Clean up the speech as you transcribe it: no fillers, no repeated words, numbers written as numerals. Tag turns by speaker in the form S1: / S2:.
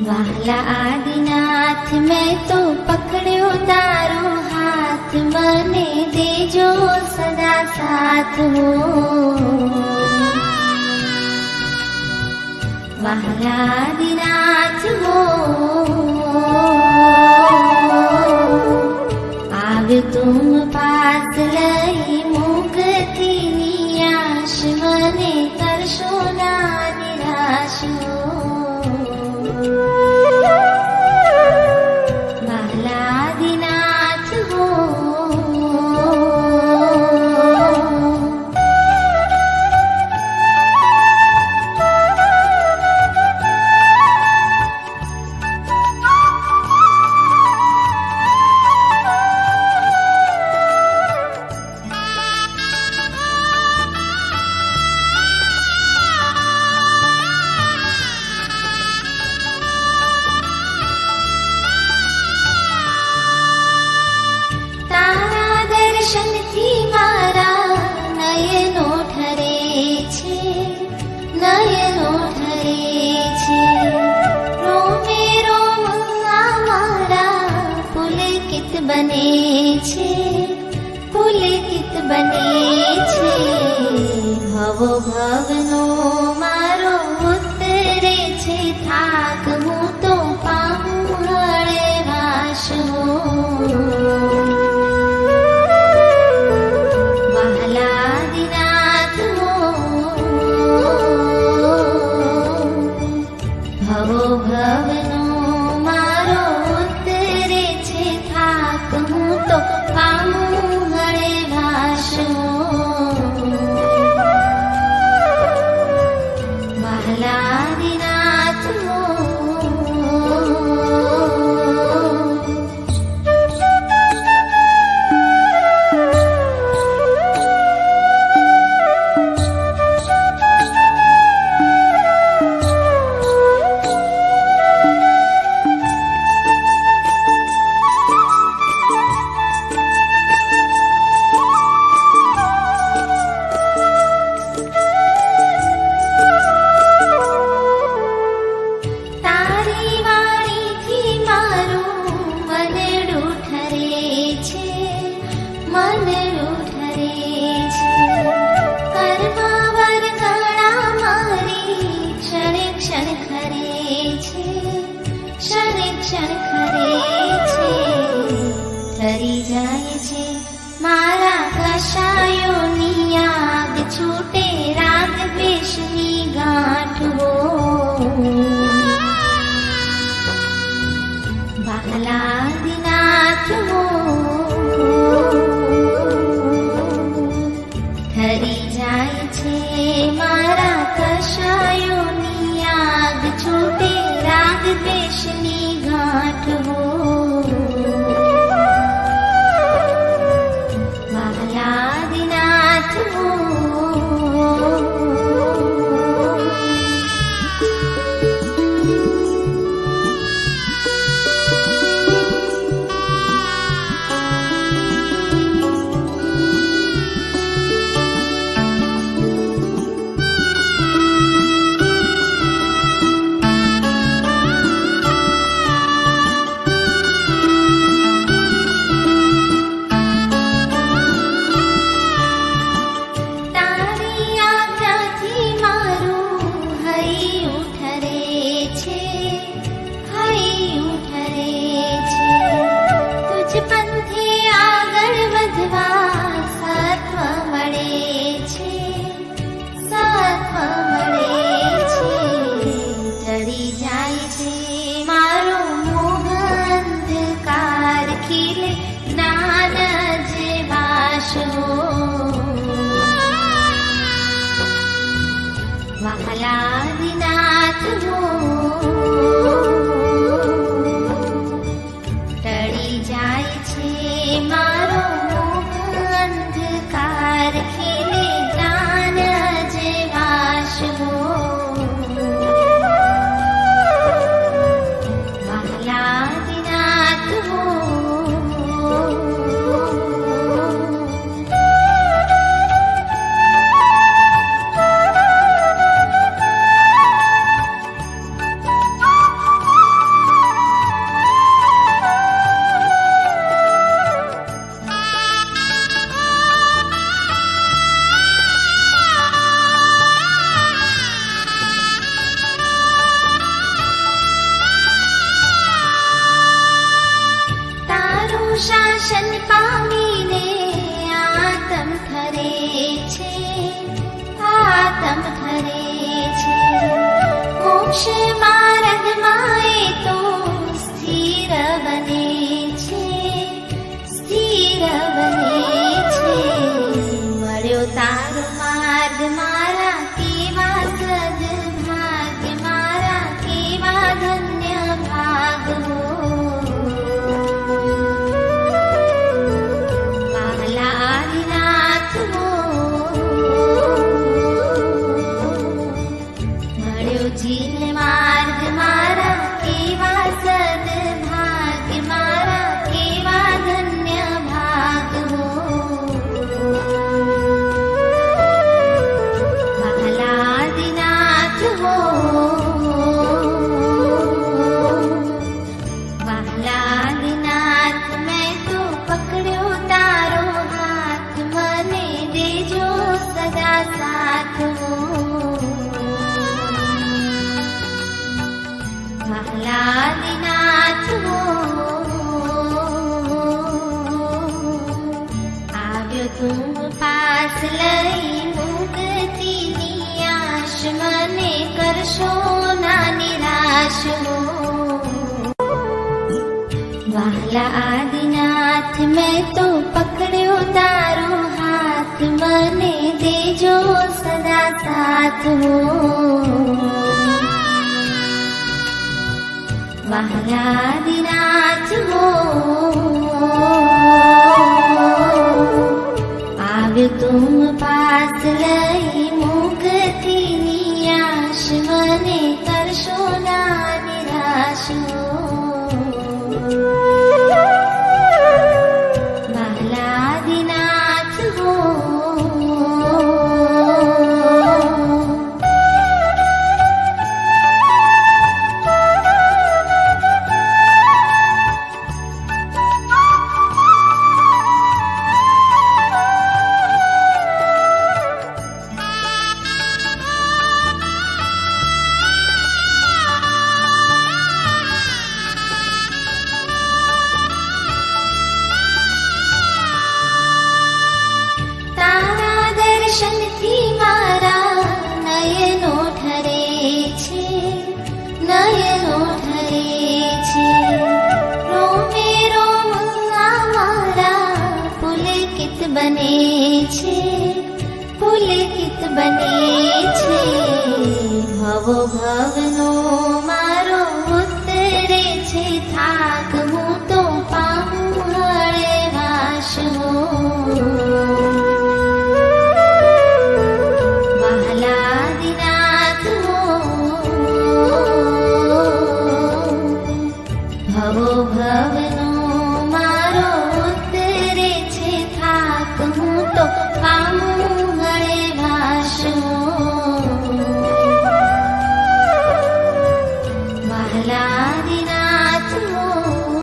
S1: वाला आदिनाथ मैं तो पकड़ो तारो हाथ मने देजो सदा साथ हो। वाला आदिनाथ हो आव्यो तुम पास लई मुक्ति नियाश मने करशो ना निराश हो। बने छे पुलकित बने छे भवो भवनो मारो उतरे छे थाक हूँ तो पामू हळे वास हो। वाला आदिनाथ हो भवो भवनो मारो उतरे छे थाक हूँ तो पामू हळे वास हो। वाला आदिनाथ हो ठरी जाए छे मारा कषायोनी आग छूटे राग पेशनी गांठ हो। वाला आदिनाथ हो ठरी जाए छे मारा कषायोनी आग छूटे राग पेशनी गांठ हो। हो પામીને આતમ ઠરે છે, આતમ ઠરે છે. મોક્ષ માર્ગમાં એ તો સ્થિર બને છે, સ્થિર બને છે. મળ્યો તારો માર્ગ મારા કેવા સદભાગ્ય, મારા કેવા ધન્ય ભાગ હો. વહાલા આદિનાથ હો, મળ્યો જીવ માર્ગ મારા કેવા સદભાગ્ય, મારા કેવા ધન્ય ભાગ હો. વહાલા આદિનાથ હો, વહાલા આદિનાથ મેં તો પકડ્યો તારો હાથ, મને દેજો સદા સાથ હો. વહાલા આદિનાથ હો, આવ્યો તું પાસ લઈ મુક્તિની આશ, મને કરશો ના નિરાશ હો. વહાલા આદિનાથ મેં તો પકડ્યો તારો હાથ, મને દેજો સદા સાથ હો. વહાલા આદિનાથ હો, આવ્યો તુમ પાસ લઈ મુક્તિની આશ, મને કરશો ના નિરાશ હો. વહાલા આદિનાથ હો, તારા દર્શનથી મારા નયનો ઠરે છે, નયનો ઠરે છે. રોમે રોમ આ મારા પુલકિત બને છે, પુલકિત બને છે. ભવો ભવ